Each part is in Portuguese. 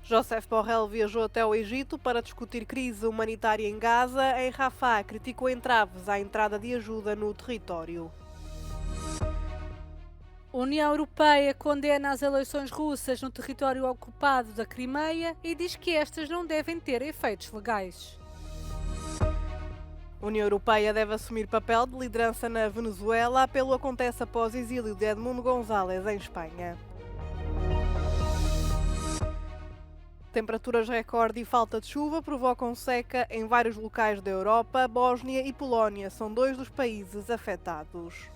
Josep Borrell viajou até o Egito para discutir crise humanitária em Gaza. Em Rafah, criticou entraves à entrada de ajuda no território. A União Europeia condena as eleições russas no território ocupado da Crimeia e diz que estas não devem ter efeitos legais. A União Europeia deve assumir papel de liderança na Venezuela. Apelo acontece após exílio de Edmundo González em Espanha. Temperaturas recorde e falta de chuva provocam seca em vários locais da Europa. Bósnia e Polónia são dois dos países afetados.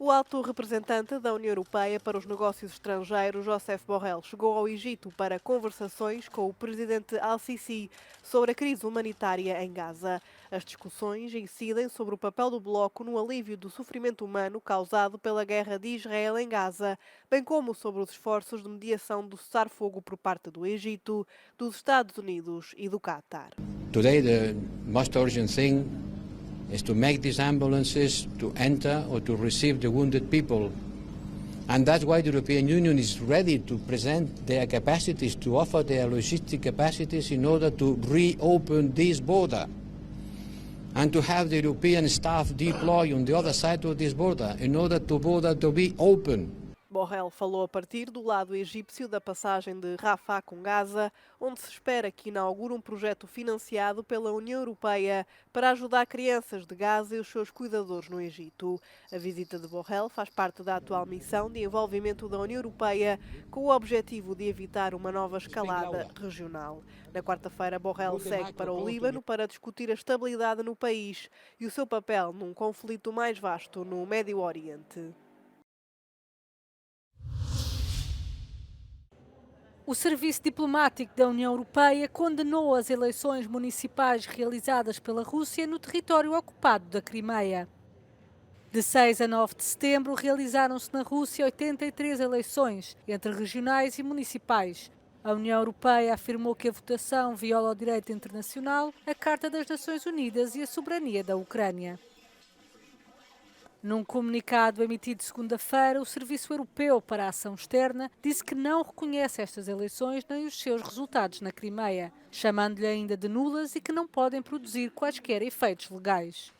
O alto representante da União Europeia para os Negócios Estrangeiros, Josep Borrell, chegou ao Egito para conversações com o presidente Al-Sisi sobre a crise humanitária em Gaza. As discussões incidem sobre o papel do bloco no alívio do sofrimento humano causado pela guerra de Israel em Gaza, bem como sobre os esforços de mediação do cessar-fogo por parte do Egito, dos Estados Unidos e do Qatar. Today the most urgent thing is to make these ambulances to enter or to receive the wounded people. And that's why the European Union is ready to present their capacities, to offer their logistic capacities in order to reopen this border. And to have the European staff deploy on the other side of this border in order to border to be open. Borrell falou a partir do lado egípcio da passagem de Rafah com Gaza, onde se espera que inaugure um projeto financiado pela União Europeia para ajudar crianças de Gaza e os seus cuidadores no Egito. A visita de Borrell faz parte da atual missão de envolvimento da União Europeia com o objetivo de evitar uma nova escalada regional. Na quarta-feira, Borrell segue para o Líbano para discutir a estabilidade no país e o seu papel num conflito mais vasto no Médio Oriente. O Serviço Diplomático da União Europeia condenou as eleições municipais realizadas pela Rússia no território ocupado da Crimeia. De 6 a 9 de setembro, realizaram-se na Rússia 83 eleições, entre regionais e municipais. A União Europeia afirmou que a votação viola o direito internacional, a Carta das Nações Unidas e a soberania da Ucrânia. Num comunicado emitido segunda-feira, o Serviço Europeu para a Ação Externa disse que não reconhece estas eleições nem os seus resultados na Crimeia, chamando-lhe ainda de nulas e que não podem produzir quaisquer efeitos legais.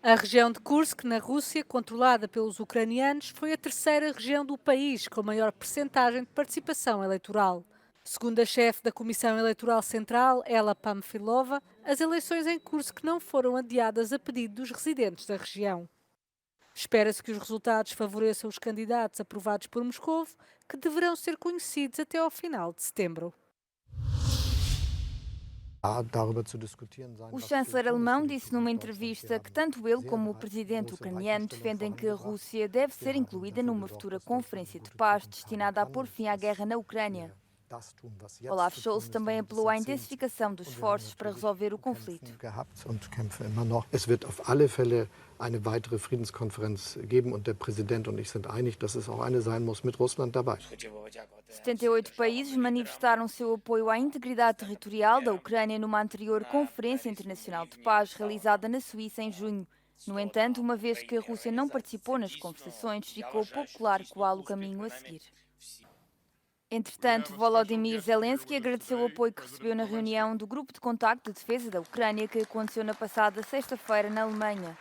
A região de Kursk, na Rússia, controlada pelos ucranianos, foi a terceira região do país com maior percentagem de participação eleitoral. Segundo a chefe da Comissão Eleitoral Central, Ela Pamfilova, as eleições em Kursk não foram adiadas a pedido dos residentes da região. Espera-se que os resultados favoreçam os candidatos aprovados por Moscovo, que deverão ser conhecidos até ao final de setembro. O chanceler alemão disse numa entrevista que tanto ele como o presidente ucraniano defendem que a Rússia deve ser incluída numa futura conferência de paz destinada a pôr fim à guerra na Ucrânia. Olaf Scholz também apelou à intensificação dos esforços para resolver o conflito. Es wird auf alle Fälle eine weitere Friedenskonferenz geben und der Präsident und ich sind einig, dass es auch eine sein muss mit Russland dabei. 78 países manifestaram seu apoio à integridade territorial da Ucrânia numa anterior Conferência Internacional de Paz realizada na Suíça em junho. No entanto, uma vez que a Rússia não participou nas conversações, ficou pouco claro qual o caminho a seguir. Entretanto, Volodymyr Zelensky agradeceu o apoio que recebeu na reunião do Grupo de Contacto de Defesa da Ucrânia que aconteceu na passada sexta-feira na Alemanha.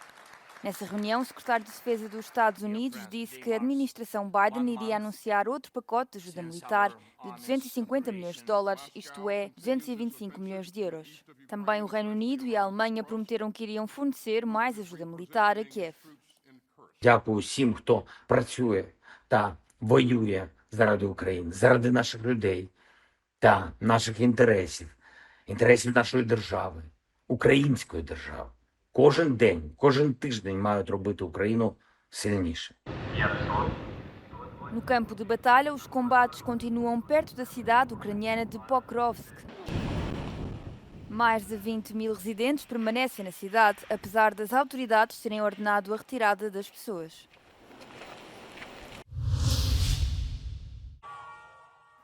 Nessa reunião, o secretário de Defesa dos Estados Unidos disse que a administração Biden iria anunciar outro pacote de ajuda militar de 250 milhões de dólares, isto é, 225 milhões de euros. Também o Reino Unido e a Alemanha prometeram que iriam fornecer mais ajuda militar a Kiev. Дякую всім, хто працює та воює заради України, заради наших людей та наших інтересів, інтересів нашої держави, української держави. Кожен день, кожен тиждень мають робити Україну сильніше. No campo de batalha, os combates continuam perto da cidade ucraniana de Pokrovsk. Mais de 20 mil residentes permanecem na cidade, apesar das autoridades terem ordenado a retirada das pessoas.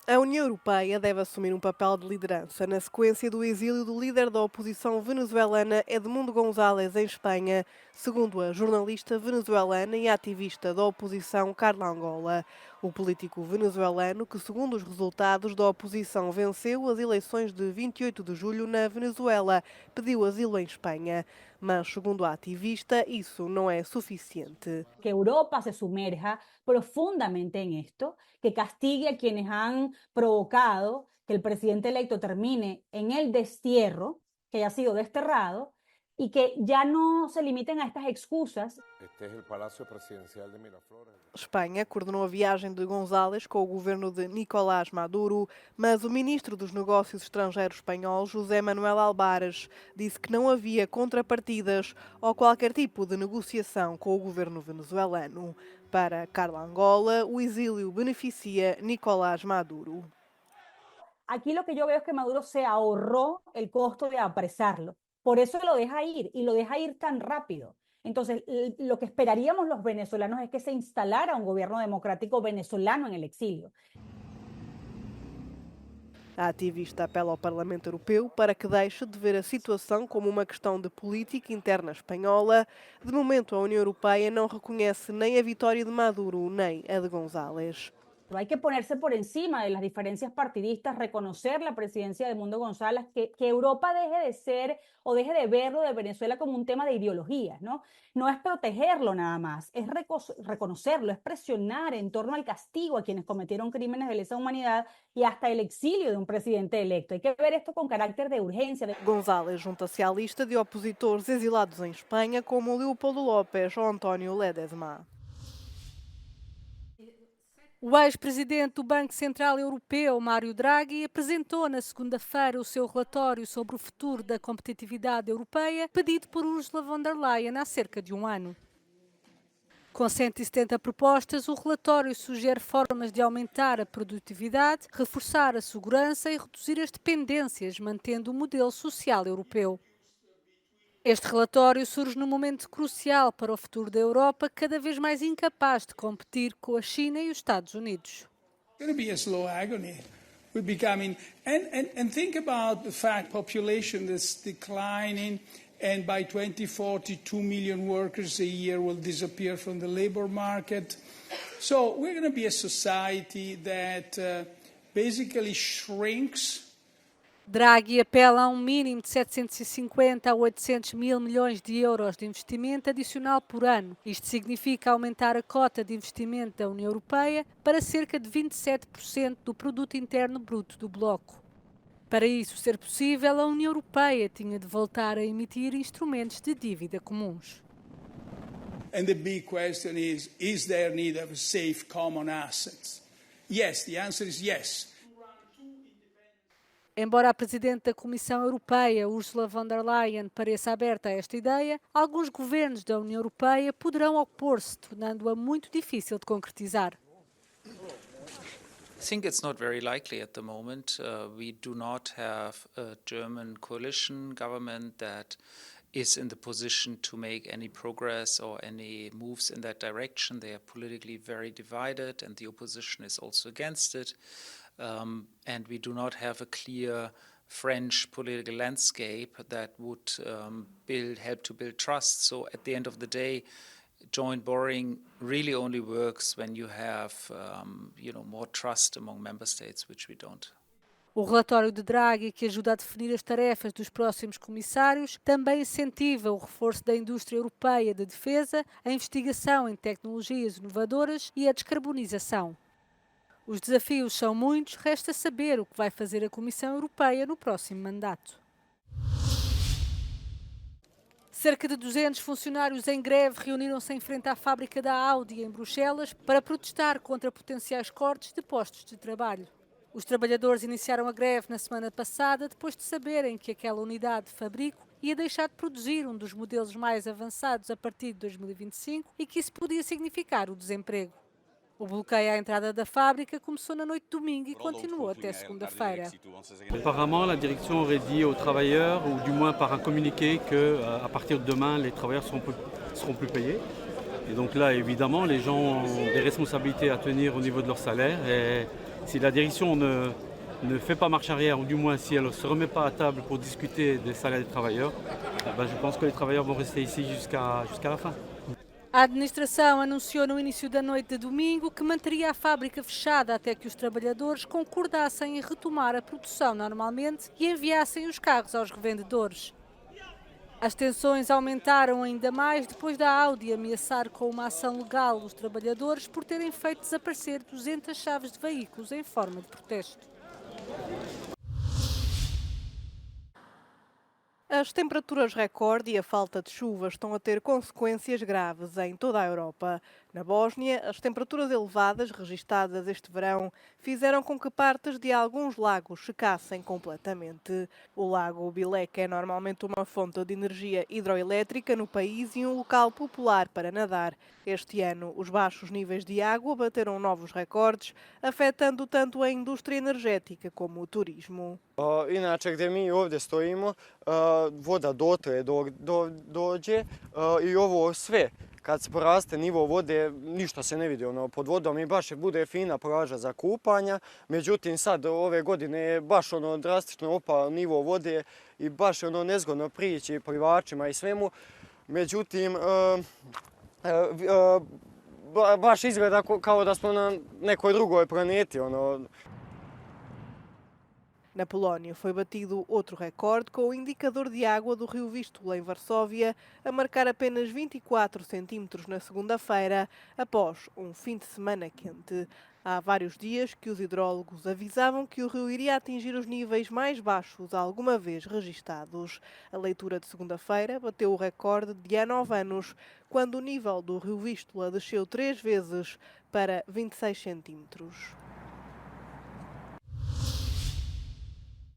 A União Europeia deve assumir um papel de liderança na sequência do exílio do líder da oposição venezuelana Edmundo González em Espanha, segundo a jornalista venezuelana e ativista da oposição Carla Angola. O político venezuelano, que segundo os resultados da oposição venceu as eleições de 28 de julho na Venezuela, pediu asilo em Espanha. Mas, segundo a ativista, isso não é suficiente. Que Europa se sumerja profundamente en esto, que castigue a quienes han provocado que el presidente electo termine en el destierro, que haya sido desterrado, y que ya no se limiten a estas excusas. Este es el Palacio Presidencial de Miraflores. Espanha coordenou a viagem de González com o governo de Nicolás Maduro, mas o ministro dos Negócios Estrangeiros espanhol, José Manuel Albares, disse que não havia contrapartidas ou qualquer tipo de negociação com o governo venezuelano. Para Carla Angola, o exílio beneficia Nicolás Maduro. Aquí lo que yo veo es que Maduro se ahorró el costo de apresarlo. Por eso lo deja ir y lo deja ir tan rápido. Entonces, lo que esperaríamos los venezolanos es que se instalara un gobierno democrático venezolano en el exilio. A ativista apela ao Parlamento Europeu para que deixe de ver a situação como uma questão de política interna espanhola. De momento, a União Europeia não reconhece nem a vitória de Maduro nem a de González. Hay que ponerse por encima de las diferencias partidistas, reconocer la presidencia de Edmundo González, que Europa deje de ser o deje de verlo de Venezuela como un tema de ideologías, ¿no? No es protegerlo nada más, es reconocerlo, es presionar en torno al castigo a quienes cometieron crímenes de lesa humanidad y hasta el exilio de un presidente electo. Hay que ver esto con carácter de urgencia. González junta-se à lista de opositores exilados em Espanha, como Leopoldo López ou António Ledesma. O ex-presidente do Banco Central Europeu, Mário Draghi, apresentou na segunda-feira o seu relatório sobre o futuro da competitividade europeia, pedido por Ursula von der Leyen há cerca de um ano. Com 170 propostas, o relatório sugere formas de aumentar a produtividade, reforçar a segurança e reduzir as dependências, mantendo o modelo social europeu. Este relatório surge num momento crucial para o futuro da Europa, cada vez mais incapaz de competir com a China e os Estados Unidos. It's going to be a slow agony. We're becoming, and think about the fact population is declining, and by 2040, 2 million workers a year will disappear from the labor market. So we're going to be a society that basically shrinks. Draghi apela a um mínimo de 750 a 800 mil milhões de euros de investimento adicional por ano. Isto significa aumentar a cota de investimento da União Europeia para cerca de 27% do produto interno bruto do bloco. Para isso ser possível, a União Europeia tinha de voltar a emitir instrumentos de dívida comuns. And the big question is there need of safe common assets? Yes, the answer is yes. Embora a Presidente da Comissão Europeia, Ursula von der Leyen, pareça aberta a esta ideia, alguns governos da União Europeia poderão opor-se, tornando-a muito difícil de concretizar. I think it's not very likely at the moment. We do not have a German coalition government that is in the position to make any progress or any moves in that direction. They are politically very divided and the opposition is also against it. And we do not have a clear French political landscape that would help to build trust. So at the end of the day, joint borrowing really only works when you have more trust among member states, which we don't. O relatório de Draghi, que ajuda a definir as tarefas dos próximos comissários, também incentiva o reforço da indústria europeia de defesa, a investigação em tecnologias inovadoras e a descarbonização. Os desafios são muitos, resta saber o que vai fazer a Comissão Europeia no próximo mandato. Cerca de 200 funcionários em greve reuniram-se em frente à fábrica da Audi em Bruxelas para protestar contra potenciais cortes de postos de trabalho. Os trabalhadores iniciaram a greve na semana passada depois de saberem que aquela unidade de fabrico ia deixar de produzir um dos modelos mais avançados a partir de 2025 e que isso podia significar o desemprego. O bloqueio à entrada da fábrica começou na noite de domingo e continuou até segunda-feira. Apparemment, la direction aurait dit aux travailleurs, ou du moins par un communiqué, qu'à partir de demain, les travailleurs seront plus payés. Et donc là, évidemment, les gens ont des responsabilités à tenir au niveau de leur salaire. Et si la direction ne fait pas marche arrière, ou du moins si elle ne se remet pas à table pour discuter des salaires des travailleurs, je pense que les travailleurs vont rester ici jusqu'à la fin. A administração anunciou no início da noite de domingo que manteria a fábrica fechada até que os trabalhadores concordassem em retomar a produção normalmente e enviassem os carros aos revendedores. As tensões aumentaram ainda mais depois da Audi ameaçar com uma ação legal os trabalhadores por terem feito desaparecer 200 chaves de veículos em forma de protesto. As temperaturas recorde e a falta de chuva estão a ter consequências graves em toda a Europa. Na Bósnia, as temperaturas elevadas registadas este verão fizeram com que partes de alguns lagos secassem completamente. O lago Bilek é normalmente uma fonte de energia hidroelétrica no país e um local popular para nadar. Este ano, os baixos níveis de água bateram novos recordes, afetando tanto a indústria energética como o turismo. Inače, gdje mi ovdje stojimo, voda dotle dođe i ovo sve. Kad se poraste nivo vode, ništa se ne vidi pod vodom i baš bude fina plaža za kupanja. Međutim, sad ove godine je baš drastično opao nivo vode i baš je nezgodno prići plivačima i svemu. Međutim, baš izgleda kao da smo na nekoj drugoj planeti. Na Polónia foi batido outro recorde com o indicador de água do rio Vístula, em Varsóvia, a marcar apenas 24 centímetros na segunda-feira, após um fim de semana quente. Há vários dias que os hidrólogos avisavam que o rio iria atingir os níveis mais baixos alguma vez registados. A leitura de segunda-feira bateu o recorde de há 9 anos, quando o nível do rio Vístula desceu 3 vezes para 26 centímetros.